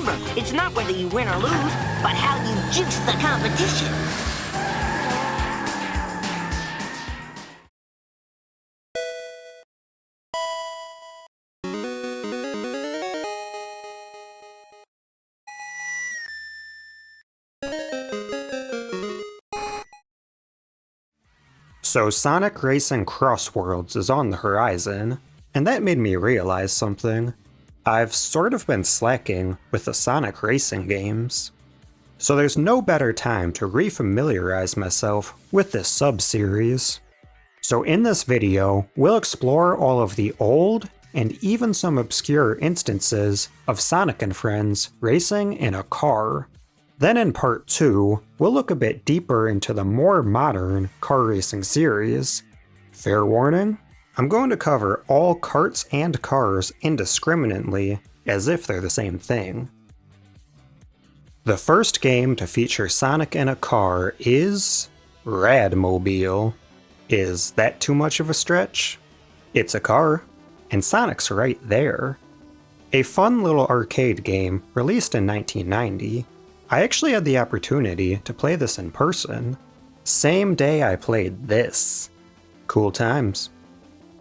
Remember, it's not whether you win or lose, but how you juice the competition. So Sonic Racing Crossworlds is on the horizon, and that made me realize something. I've sort of been slacking with the Sonic racing games. So there's no better time to refamiliarize myself with this sub-series. So in this video, we'll explore all of the old and even some obscure instances of Sonic and friends racing in a car. Then in part 2, we'll look a bit deeper into the more modern car racing series. Fair warning, I'm going to cover all karts and cars indiscriminately, as if they're the same thing. The first game to feature Sonic in a car is Radmobile. Is that too much of a stretch? It's a car, and Sonic's right there. A fun little arcade game released in 1990. I actually had the opportunity to play this in person. Same day I played this. Cool times.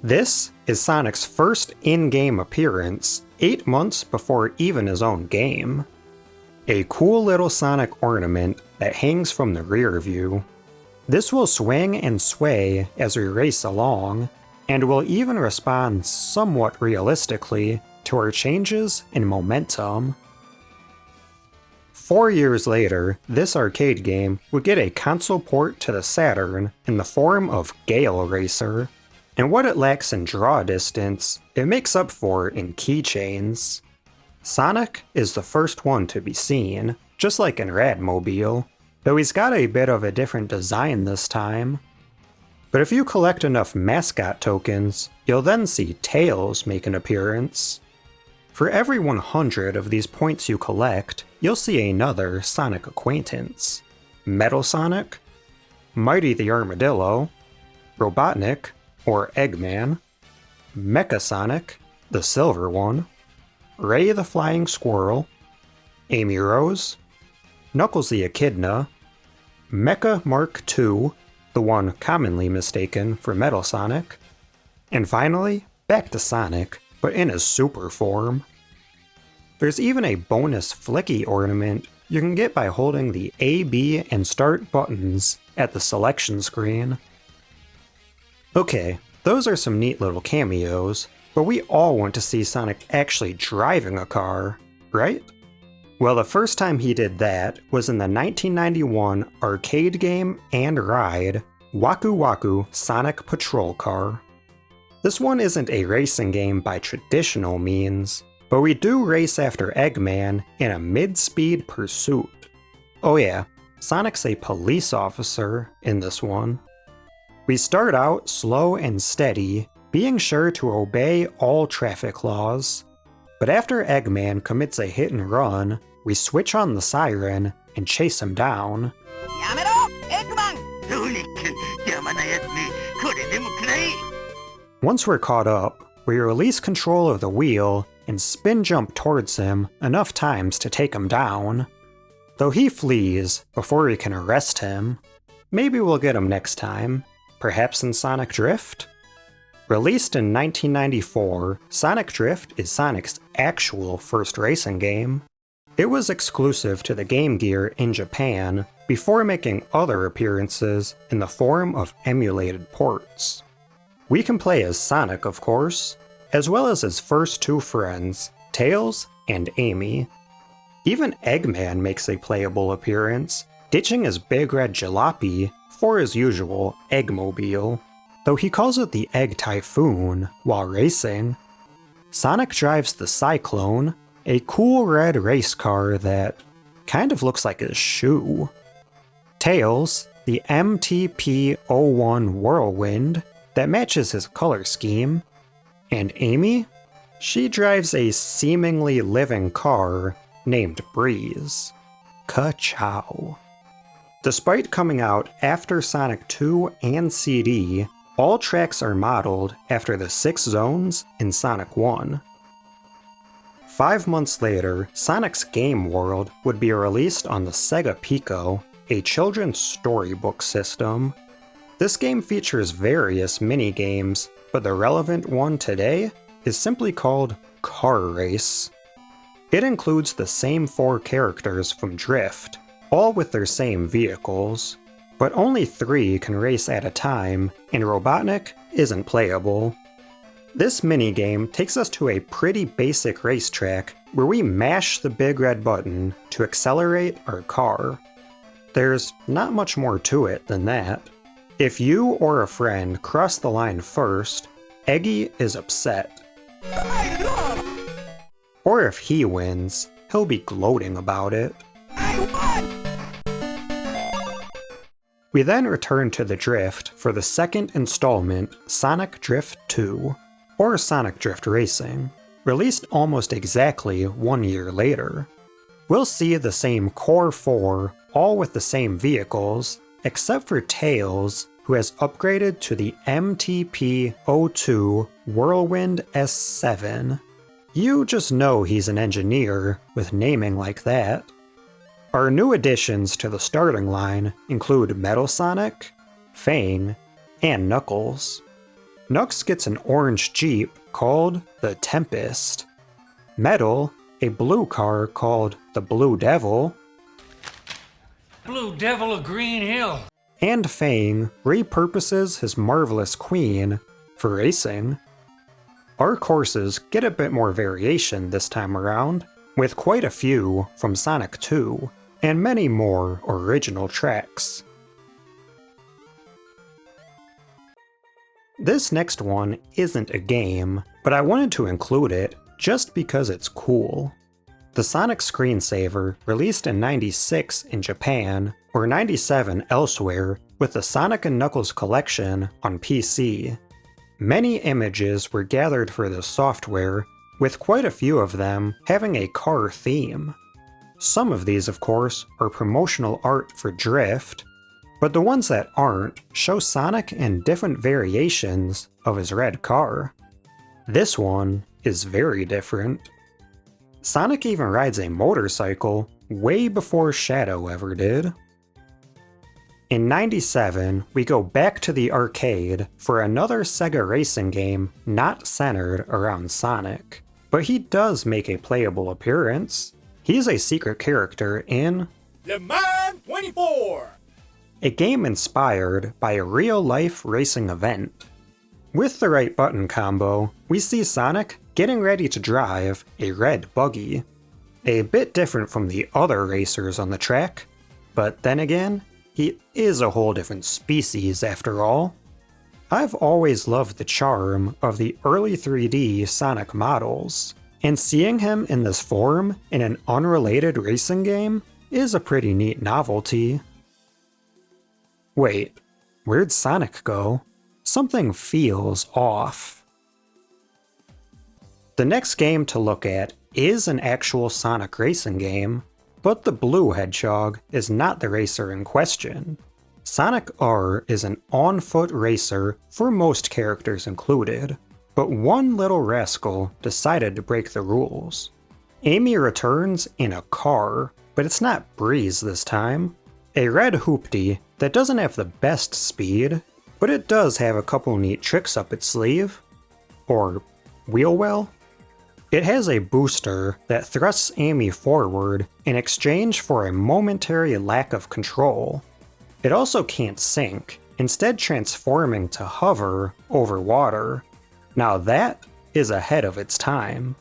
This is Sonic's first in-game appearance, 8 months before even his own game. A cool little Sonic ornament that hangs from the rear view. This will swing and sway as we race along, and will even respond somewhat realistically to our changes in momentum. 4 years later, this arcade game would get a console port to the Saturn in the form of Gale Racer, and what it lacks in draw distance, it makes up for in keychains. Sonic is the first one to be seen, just like in Radmobile, though he's got a bit of a different design this time. But if you collect enough mascot tokens, you'll then see Tails make an appearance. For every 100 of these points you collect, you'll see another Sonic acquaintance. Metal Sonic, Mighty the Armadillo, Robotnik, or Eggman, Mecha Sonic, the silver one, Ray the Flying Squirrel, Amy Rose, Knuckles the Echidna, Mecha Mark II, the one commonly mistaken for Metal Sonic, and finally, back to Sonic, but in his super form. There's even a bonus flicky ornament you can get by holding the A, B, and start buttons at the selection screen. Okay, those are some neat little cameos, but we all want to see Sonic actually driving a car, right? Well, the first time he did that was in the 1991 arcade game and ride, Waku Waku Sonic Patrol Car. This one isn't a racing game by traditional means, but we do race after Eggman in a mid-speed pursuit. Oh yeah, Sonic's a police officer in this one. We start out slow and steady, being sure to obey all traffic laws. But after Eggman commits a hit and run, we switch on the siren and chase him down. Once we're caught up, we release control of the wheel and spin jump towards him enough times to take him down. Though he flees before we can arrest him. Maybe we'll get him next time, perhaps in Sonic Drift? Released in 1994, Sonic Drift is Sonic's actual first racing game. It was exclusive to the Game Gear in Japan before making other appearances in the form of emulated ports. We can play as Sonic, of course, as well as his first two friends, Tails and Amy. Even Eggman makes a playable appearance, ditching his big red jalopy for his usual Eggmobile, though he calls it the Egg Typhoon while racing. Sonic drives the Cyclone, a cool red race car that kind of looks like his shoe. Tails, the MTP-01 Whirlwind, that matches his color scheme. And Amy? She drives a seemingly living car named Breeze. Ka-chow. Despite coming out after Sonic 2 and CD, all tracks are modeled after the 6 zones in Sonic 1. 5 months later, Sonic's Gameworld would be released on the Sega Pico, a children's storybook system. This game features various mini-games, but the relevant one today is simply called Car Race. It includes the same 4 characters from Drift, all with their same vehicles, but only 3 can race at a time, and Robotnik isn't playable. This minigame takes us to a pretty basic racetrack where we mash the big red button to accelerate our car. There's not much more to it than that. If you or a friend cross the line first, Eggy is upset. Or if he wins, he'll be gloating about it. We then return to the Drift for the second installment, Sonic Drift 2, or Sonic Drift Racing, released almost exactly 1 year later. We'll see the same core 4, all with the same vehicles, except for Tails, who has upgraded to the MTP-02 Whirlwind S7. You just know he's an engineer with naming like that. Our new additions to the starting line include Metal Sonic, Fang, and Knuckles. Knux gets an orange Jeep called the Tempest. Metal, a blue car called the Blue Devil. Blue Devil of Green Hill. And Fang repurposes his Marvelous Queen for racing. Our courses get a bit more variation this time around, with quite a few from Sonic 2, and many more original tracks. This next one isn't a game, but I wanted to include it just because it's cool. The Sonic screensaver, released in '96 in Japan, or '97 elsewhere, with the Sonic & Knuckles collection on PC. Many images were gathered for this software, with quite a few of them having a car theme. Some of these, of course, are promotional art for Drift, but the ones that aren't show Sonic in different variations of his red car. This one is very different. Sonic even rides a motorcycle way before Shadow ever did. In '97, we go back to the arcade for another Sega racing game not centered around Sonic, but he does make a playable appearance. He's a secret character in Le Mans 24! A game inspired by a real-life racing event. With the right button combo, we see Sonic getting ready to drive a red buggy. A bit different from the other racers on the track, but then again, he is a whole different species after all. I've always loved the charm of the early 3D Sonic models, and seeing him in this form in an unrelated racing game is a pretty neat novelty. Wait, where'd Sonic go? Something feels off. The next game to look at is an actual Sonic racing game, but the blue Hedgehog is not the racer in question. Sonic R is an on-foot racer for most characters included, but one little rascal decided to break the rules. Amy returns in a car, but it's not Breeze this time. A red hoopty that doesn't have the best speed, but it does have a couple neat tricks up its sleeve. Or wheel well? It has a booster that thrusts Amy forward in exchange for a momentary lack of control. It also can't sink, instead transforming to hover over water. Now that is ahead of its time.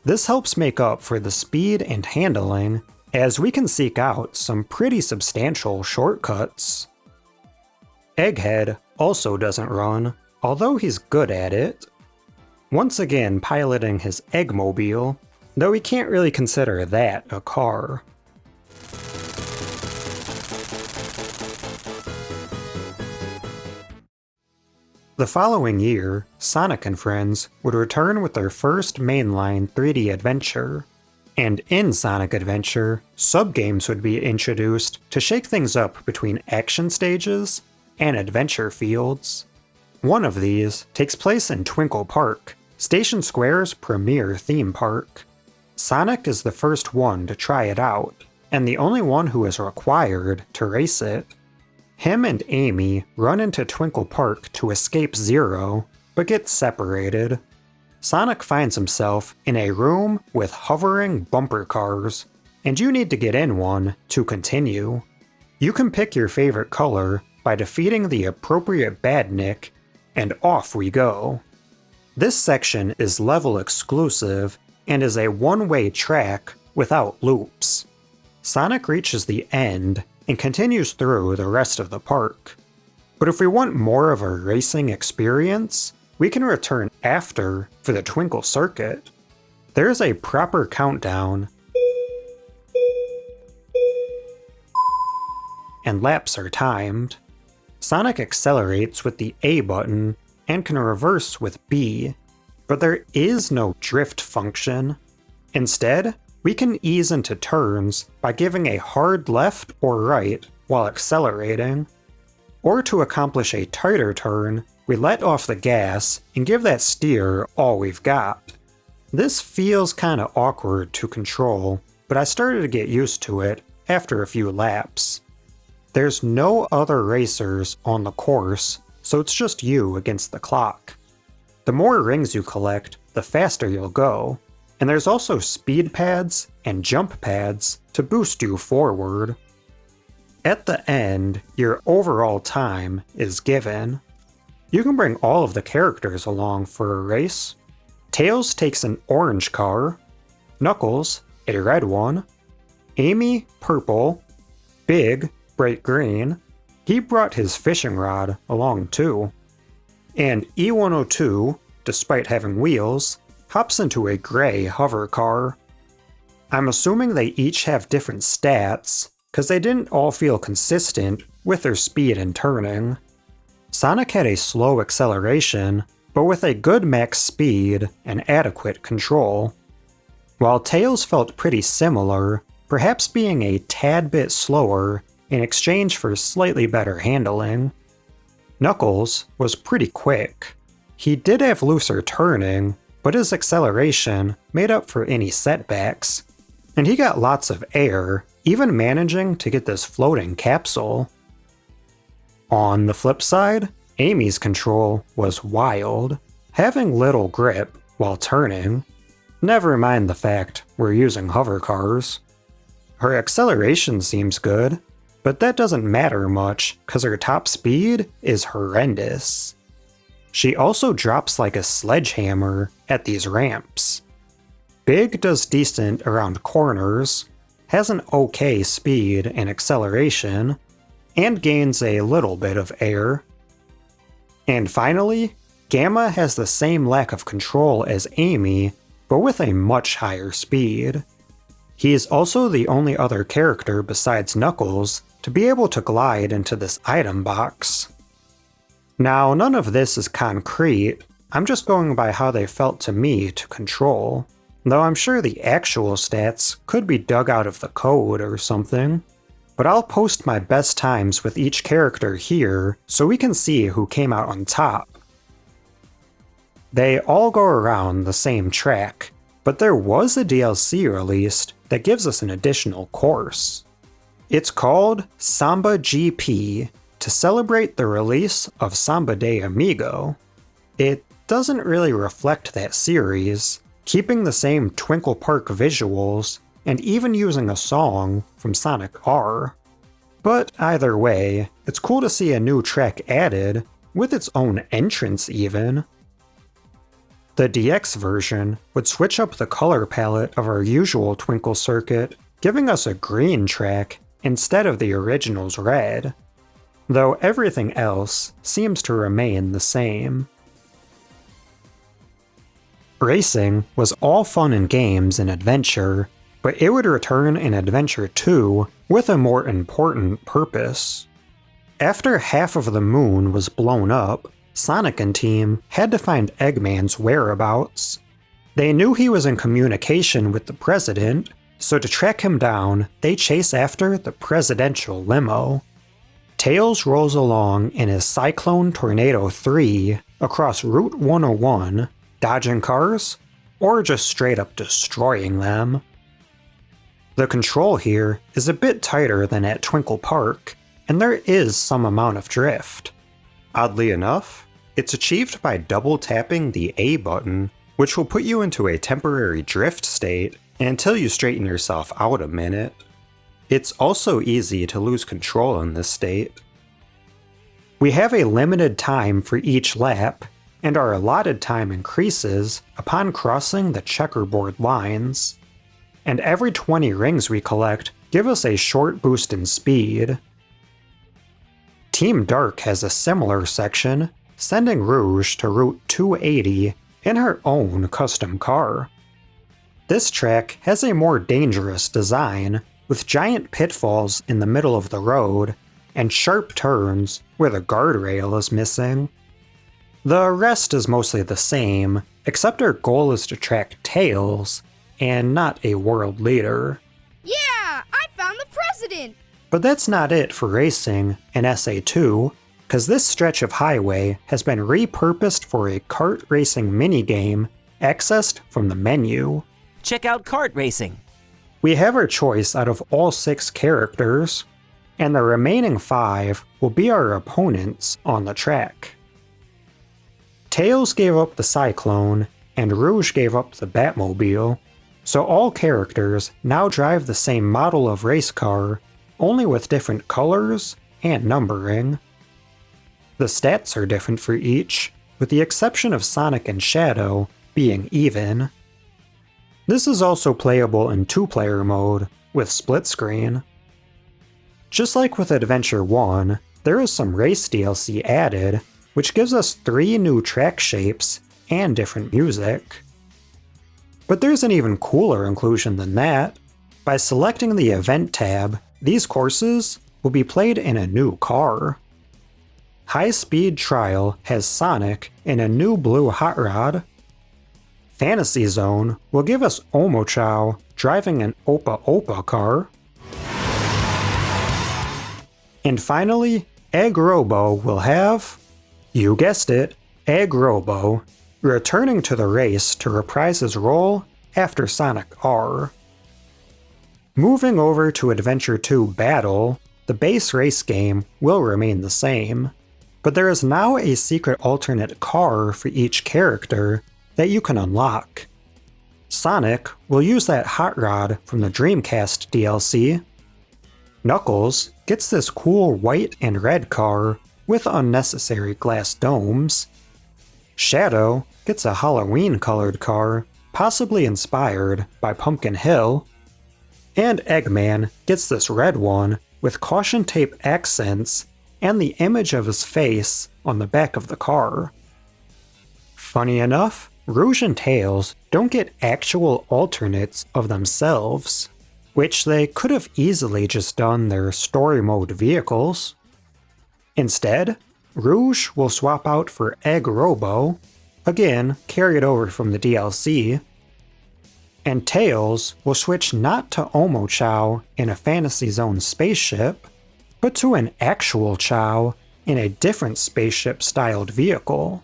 This helps make up for the speed and handling, as we can seek out some pretty substantial shortcuts. Egghead also doesn't run, although he's good at it. Once again piloting his Eggmobile, though we can't really consider that a car. The following year, Sonic and Friends would return with their first mainline 3D adventure. And in Sonic Adventure, subgames would be introduced to shake things up between action stages and adventure fields. One of these takes place in Twinkle Park, Station Square's premier theme park. Sonic is the first one to try it out, and the only one who is required to race it. Him and Amy run into Twinkle Park to escape Zero, but get separated. Sonic finds himself in a room with hovering bumper cars, and you need to get in one to continue. You can pick your favorite color by defeating the appropriate badnik, and off we go. This section is level exclusive and is a one-way track without loops. Sonic reaches the end and continues through the rest of the park. But if we want more of a racing experience, we can return after for the Twinkle Circuit. There is a proper countdown, and laps are timed. Sonic accelerates with the A button and can reverse with B, but there is no drift function. Instead, we can ease into turns by giving a hard left or right while accelerating. Or to accomplish a tighter turn, we let off the gas and give that steer all we've got. This feels kinda awkward to control, but I started to get used to it after a few laps. There's no other racers on the course, so it's just you against the clock. The more rings you collect, the faster you'll go, and there's also speed pads and jump pads to boost you forward. At the end, your overall time is given. You can bring all of the characters along for a race. Tails takes an orange car, Knuckles a red one, Amy purple, Big bright green. He brought his fishing rod along too. And E102, despite having wheels, hops into a gray hover car. I'm assuming they each have different stats, cause they didn't all feel consistent with their speed and turning. Sonic had a slow acceleration, but with a good max speed and adequate control. While Tails felt pretty similar, perhaps being a tad bit slower in exchange for slightly better handling. Knuckles was pretty quick. He did have looser turning, but his acceleration made up for any setbacks, and he got lots of air, even managing to get this floating capsule. On the flip side, Amy's control was wild, having little grip while turning. Never mind the fact we're using hover cars. Her acceleration seems good, but that doesn't matter much cause her top speed is horrendous. She also drops like a sledgehammer at these ramps. Big does decent around corners, has an okay speed and acceleration, and gains a little bit of air. And finally, Gamma has the same lack of control as Amy, but with a much higher speed. He is also the only other character besides Knuckles to be able to glide into this item box. Now, none of this is concrete, I'm just going by how they felt to me to control, though I'm sure the actual stats could be dug out of the code or something. But I'll post my best times with each character here so we can see who came out on top. They all go around the same track, but there was a DLC released that gives us an additional course. It's called Samba GP to celebrate the release of Samba de Amigo. It doesn't really reflect that series, keeping the same Twinkle Park visuals and even using a song from Sonic R. But either way, it's cool to see a new track added, with its own entrance even. The DX version would switch up the color palette of our usual Twinkle circuit, giving us a green track instead of the original's red, though everything else seems to remain the same. Racing was all fun and games in Adventure, but it would return in Adventure 2 with a more important purpose. After half of the moon was blown up, Sonic and team had to find Eggman's whereabouts. They knew he was in communication with the president, so to track him down, they chase after the presidential limo. Tails rolls along in his Cyclone Tornado 3 across Route 101, dodging cars, or just straight up destroying them. The control here is a bit tighter than at Twinkle Park, and there is some amount of drift. Oddly enough, it's achieved by double tapping the A button, which will put you into a temporary drift state until you straighten yourself out a minute. It's also easy to lose control in this state. We have a limited time for each lap, and our allotted time increases upon crossing the checkerboard lines. And every 20 rings we collect give us a short boost in speed. Team Dark has a similar section, sending Rouge to Route 280 in her own custom car. This track has a more dangerous design, with giant pitfalls in the middle of the road and sharp turns where the guardrail is missing. The rest is mostly the same, except our goal is to track Tails, and not a world leader. Yeah, I found the president! But that's not it for racing in SA2, because this stretch of highway has been repurposed for a kart racing minigame accessed from the menu. Check out kart racing. We have our choice out of all 6 characters, and the remaining 5 will be our opponents on the track. Tails gave up the Cyclone, and Rouge gave up the Batmobile, so all characters now drive the same model of race car, only with different colors and numbering. The stats are different for each, with the exception of Sonic and Shadow being even. This is also playable in 2-player mode, with split screen. Just like with Adventure 1, there is some race DLC added, which gives us 3 new track shapes and different music. But there's an even cooler inclusion than that. By selecting the Event tab, these courses will be played in a new car. High Speed Trial has Sonic in a new blue hot rod. Fantasy Zone will give us Omochao driving an Opa Opa car. And finally, Egg Robo will have, you guessed it, Egg Robo, returning to the race to reprise his role after Sonic R. Moving over to Adventure 2 Battle, the base race game will remain the same, but there is now a secret alternate car for each character that you can unlock. Sonic will use that hot rod from the Dreamcast DLC. Knuckles gets this cool white and red car with unnecessary glass domes. Shadow gets a Halloween-colored car, possibly inspired by Pumpkin Hill. And Eggman gets this red one with caution tape accents and the image of his face on the back of the car. Funny enough, Rouge and Tails don't get actual alternates of themselves, which they could have easily just done their story mode vehicles. Instead, Rouge will swap out for Egg Robo, again carried over from the DLC, and Tails will switch not to Omochao in a Fantasy Zone spaceship, but to an actual Chao in a different spaceship-styled vehicle.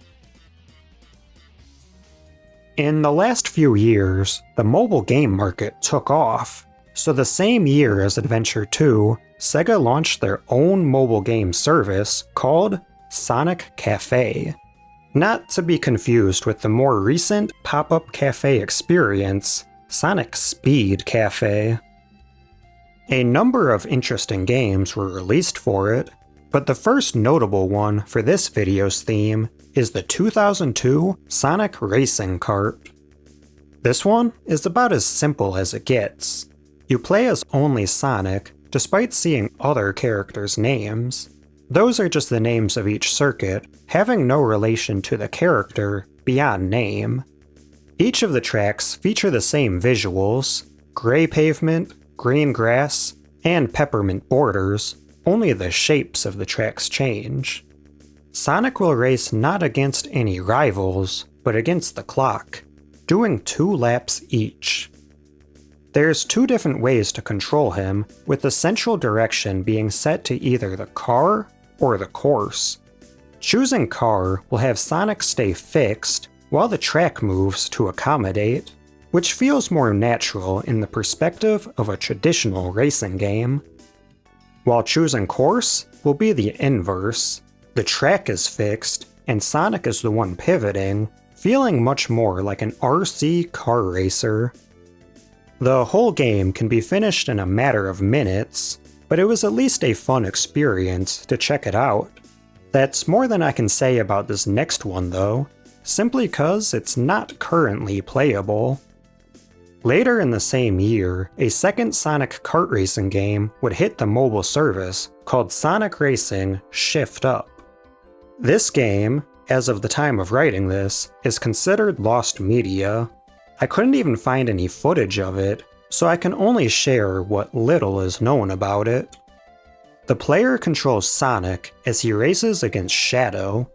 In the last few years, the mobile game market took off, so the same year as Adventure 2, Sega launched their own mobile game service called Sonic Cafe. Not to be confused with the more recent pop-up cafe experience, Sonic Speed Cafe. A number of interesting games were released for it, but the first notable one for this video's theme is the 2002 Sonic Racing Kart. This one is about as simple as it gets. You play as only Sonic, despite seeing other characters' names. Those are just the names of each circuit, having no relation to the character beyond name. Each of the tracks feature the same visuals: gray pavement, green grass, and peppermint borders, only the shapes of the tracks change. Sonic will race not against any rivals, but against the clock, doing 2 laps each. There's 2 different ways to control him, with the central direction being set to either the car or the course. Choosing car will have Sonic stay fixed, while the track moves to accommodate, which feels more natural in the perspective of a traditional racing game. While choosing course will be the inverse. The track is fixed, and Sonic is the one pivoting, feeling much more like an RC car racer. The whole game can be finished in a matter of minutes, but it was at least a fun experience to check it out. That's more than I can say about this next one though, simply cause it's not currently playable. Later in the same year, a second Sonic kart racing game would hit the mobile service called Sonic Racing Shift Up. This game, as of the time of writing this, is considered lost media. I couldn't even find any footage of it, so I can only share what little is known about it. The player controls Sonic as he races against Shadow.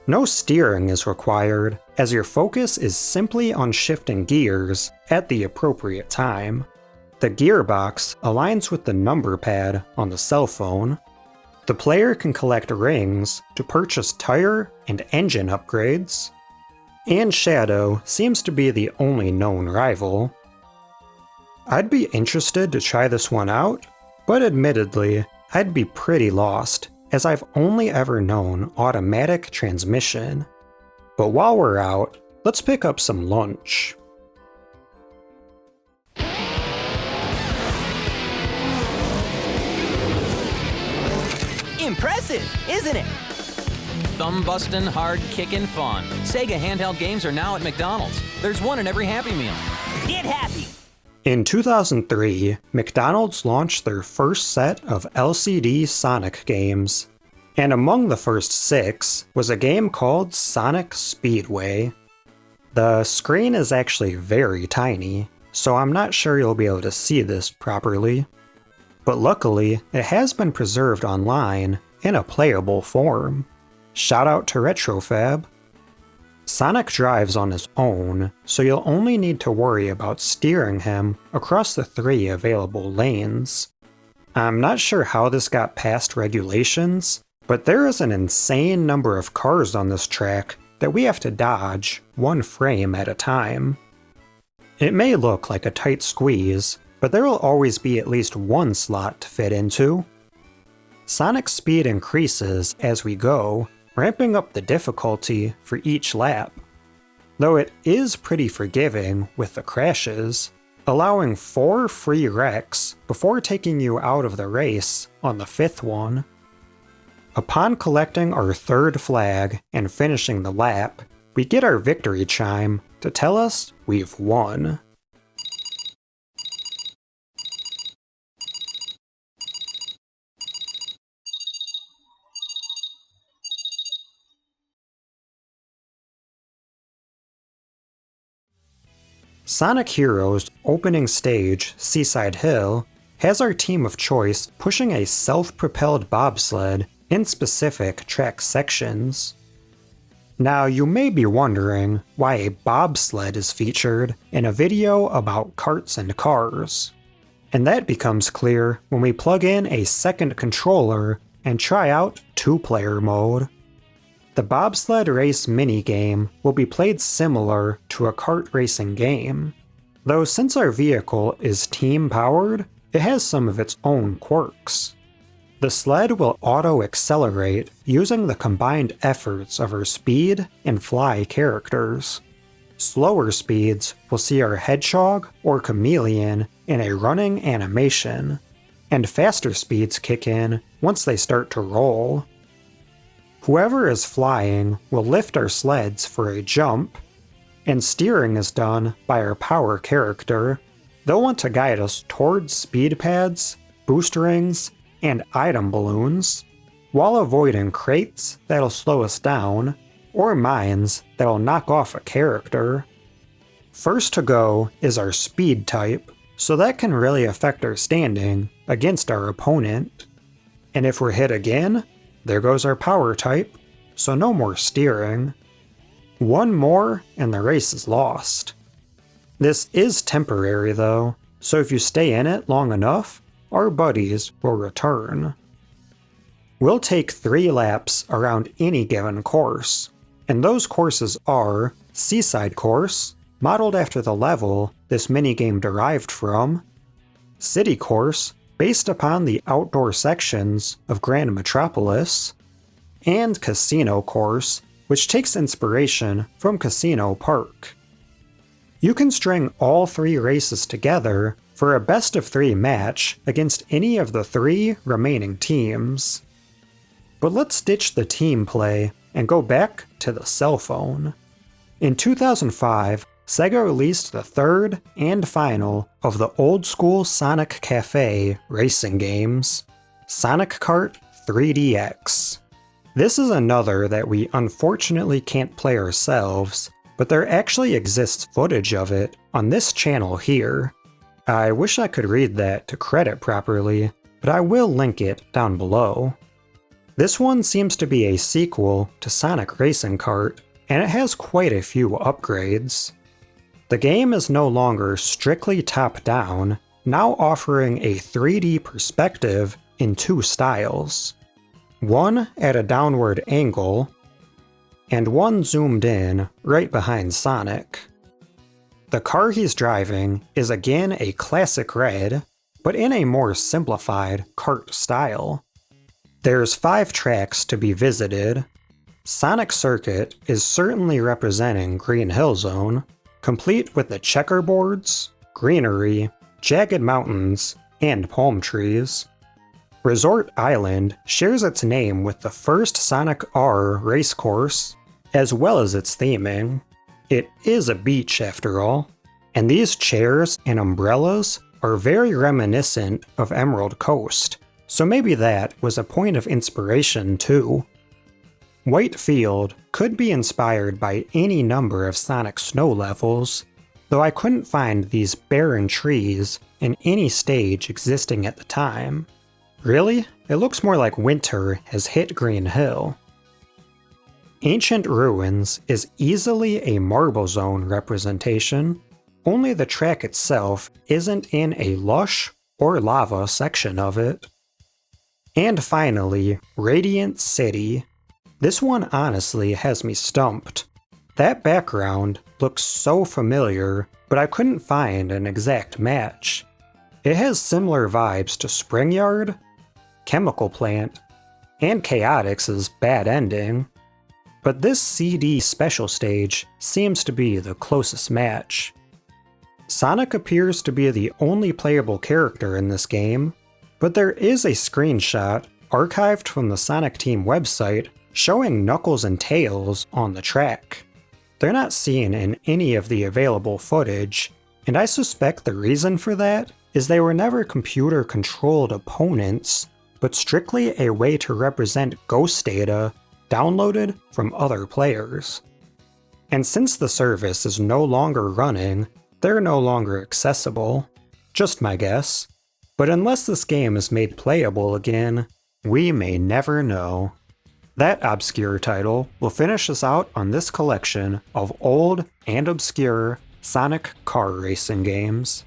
No steering is required, as your focus is simply on shifting gears at the appropriate time. The gearbox aligns with the number pad on the cell phone. The player can collect rings to purchase tire and engine upgrades. And Shadow seems to be the only known rival. I'd be interested to try this one out, but admittedly, I'd be pretty lost, as I've only ever known automatic transmission. But while we're out, let's pick up some lunch. Impressive, isn't it? Thumb-bustin', hard-kickin' fun. Sega handheld games are now at McDonald's. There's one in every Happy Meal. Get happy. In 2003, McDonald's launched their first set of LCD Sonic games. And among the first 6 was a game called Sonic Speedway. The screen is actually very tiny, so I'm not sure you'll be able to see this properly. But luckily, it has been preserved online in a playable form. Shout out to RetroFab. Sonic drives on his own, so you'll only need to worry about steering him across the 3 available lanes. I'm not sure how this got past regulations, but there is an insane number of cars on this track that we have to dodge 1 frame at a time. It may look like a tight squeeze, but there will always be at least 1 slot to fit into. Sonic's speed increases as we go, ramping up the difficulty for each lap. Though it is pretty forgiving with the crashes, allowing 4 free wrecks before taking you out of the race on the 5th one. Upon collecting our 3rd flag and finishing the lap, we get our victory chime to tell us we've won. Sonic Heroes' opening stage, Seaside Hill, has our team of choice pushing a self-propelled bobsled in specific track sections. Now you may be wondering why a bobsled is featured in a video about karts and cars. And that becomes clear when we plug in a second controller and try out 2-player mode. The bobsled race minigame will be played similar to a kart racing game, though since our vehicle is team-powered, it has some of its own quirks. The sled will auto-accelerate using the combined efforts of our speed and fly characters. Slower speeds will see our Hedgehog or Chameleon in a running animation, and faster speeds kick in once they start to roll. Whoever is flying will lift our sleds for a jump, and steering is done by our power character. They'll want to guide us towards speed pads, boost rings, and item balloons, while avoiding crates that'll slow us down, or mines that'll knock off a character. First to go is our speed type, so that can really affect our standing against our opponent. And if we're hit again, there goes our power type, so no more steering. 1 more and the race is lost. This is temporary though, so if you stay in it long enough, our buddies will return. We'll take 3 laps around any given course, and those courses are Seaside Course, modeled after the level this minigame derived from, City Course, based upon the outdoor sections of Grand Metropolis, and Casino Course, which takes inspiration from Casino Park. You can string all 3 races together for a best-of-3 match against any of the 3 remaining teams. But let's ditch the team play and go back to the cell phone. In 2005, Sega released the 3rd and final of the old-school Sonic Cafe racing games, Sonic Kart 3DX. This is another that we unfortunately can't play ourselves, but there actually exists footage of it on this channel here. I wish I could read that to credit properly, but I will link it down below. This one seems to be a sequel to Sonic Racing Kart, and it has quite a few upgrades. The game is no longer strictly top-down, now offering a 3D perspective in 2 styles. One at a downward angle, and one zoomed in right behind Sonic. The car he's driving is again a classic red, but in a more simplified kart style. There's 5 tracks to be visited. Sonic Circuit is certainly representing Green Hill Zone, complete with the checkerboards, greenery, jagged mountains, and palm trees. Resort Island shares its name with the first Sonic R racecourse, as well as its theming. It is a beach after all, and these chairs and umbrellas are very reminiscent of Emerald Coast, so maybe that was a point of inspiration too. White Field could be inspired by any number of Sonic snow levels, though I couldn't find these barren trees in any stage existing at the time. Really, it looks more like winter has hit Green Hill. Ancient Ruins is easily a Marble Zone representation, only the track itself isn't in a lush or lava section of it. And finally, Radiant City. This one honestly has me stumped. That background looks so familiar, but I couldn't find an exact match. It has similar vibes to Spring Yard, Chemical Plant, and Chaotix's Bad Ending, but this CD special stage seems to be the closest match. Sonic appears to be the only playable character in this game, but there is a screenshot archived from the Sonic Team website showing Knuckles and Tails on the track. They're not seen in any of the available footage, and I suspect the reason for that is they were never computer-controlled opponents, but strictly a way to represent ghost data downloaded from other players. And since the service is no longer running, they're no longer accessible. Just my guess. But unless this game is made playable again, we may never know. That obscure title will finish us out on this collection of old and obscure Sonic car racing games.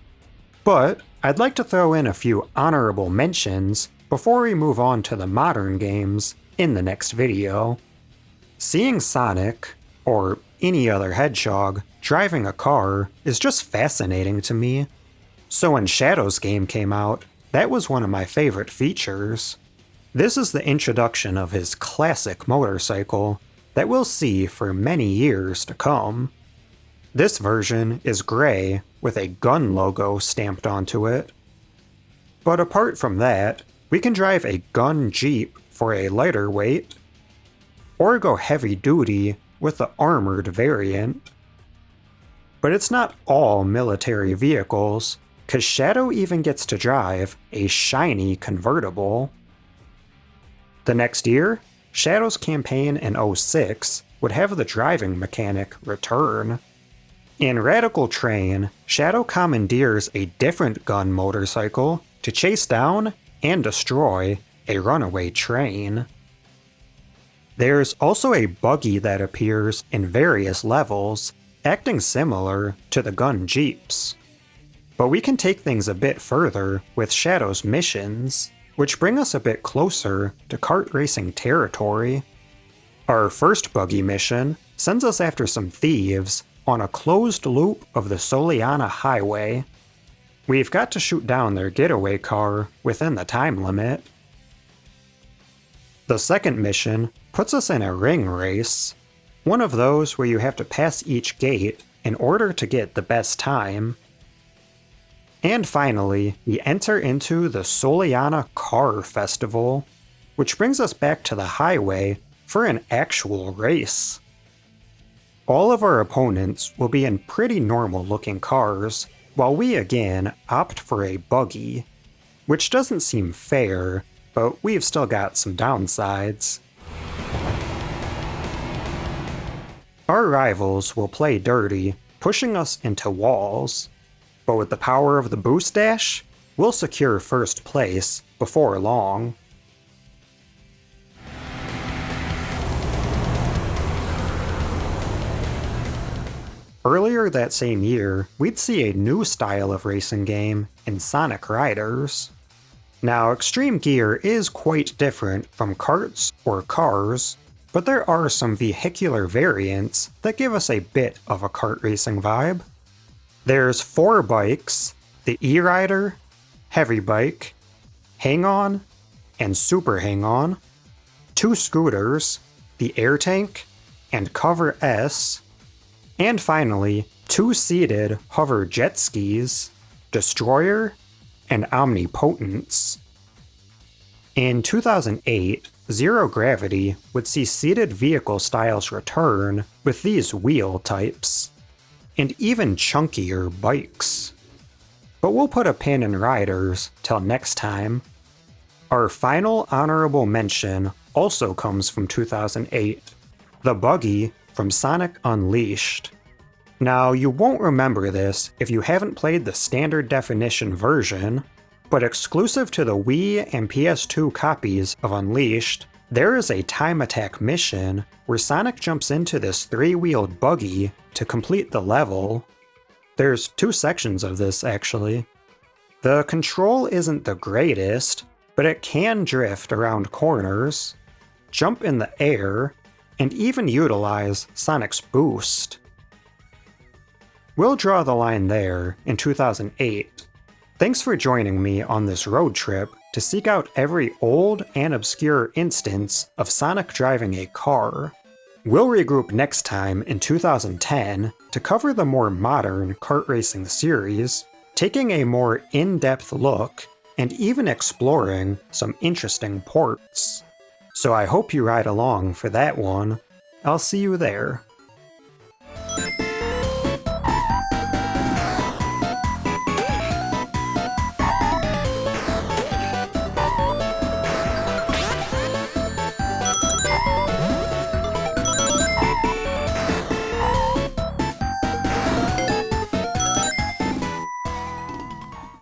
But I'd like to throw in a few honorable mentions before we move on to the modern games in the next video. Seeing Sonic, or any other Hedgehog, driving a car is just fascinating to me. So when Shadow's game came out, that was one of my favorite features. This is the introduction of his classic motorcycle that we'll see for many years to come. This version is gray with a gun logo stamped onto it. But apart from that, we can drive a gun Jeep for a lighter weight, or go heavy duty with the armored variant. But it's not all military vehicles, cause Shadow even gets to drive a shiny convertible. The next year, Shadow's campaign in 06 would have the driving mechanic return. In Radical Train, Shadow commandeers a different gun motorcycle to chase down and destroy a runaway train. There's also a buggy that appears in various levels, acting similar to the gun Jeeps. But we can take things a bit further with Shadow's missions, which bring us a bit closer to kart racing territory. Our first buggy mission sends us after some thieves on a closed loop of the Soliana Highway. We've got to shoot down their getaway car within the time limit. The second mission puts us in a ring race, one of those where you have to pass each gate in order to get the best time. And finally, we enter into the Soliana Car Festival, which brings us back to the highway for an actual race. All of our opponents will be in pretty normal looking cars, while we again opt for a buggy, which doesn't seem fair, but we've still got some downsides. Our rivals will play dirty, pushing us into walls, but with the power of the boost dash, we'll secure first place before long. Earlier that same year, we'd see a new style of racing game in Sonic Riders. Now, Extreme Gear is quite different from karts or cars, but there are some vehicular variants that give us a bit of a kart racing vibe. There's 4 bikes, the E-Rider, Heavy Bike, Hang-On, and Super Hang-On, 2 scooters, the Air Tank, and Cover S, and finally, 2 seated hover jet skis, Destroyer, and Omnipotence. In 2008, Zero Gravity would see seated vehicle styles return with these wheel types, and even chunkier bikes. But we'll put a pin in Riders till next time. Our final honorable mention also comes from 2008, the buggy from Sonic Unleashed. Now, you won't remember this if you haven't played the standard definition version, but exclusive to the Wii and PS2 copies of Unleashed, there is a time attack mission where Sonic jumps into this 3-wheeled buggy to complete the level. There's 2 sections of this, actually. The control isn't the greatest, but it can drift around corners, jump in the air, and even utilize Sonic's boost. We'll draw the line there in 2008. Thanks for joining me on this road trip to seek out every old and obscure instance of Sonic driving a car. We'll regroup next time in 2010 to cover the more modern kart racing series, taking a more in-depth look and even exploring some interesting ports. So I hope you ride along for that one. I'll see you there.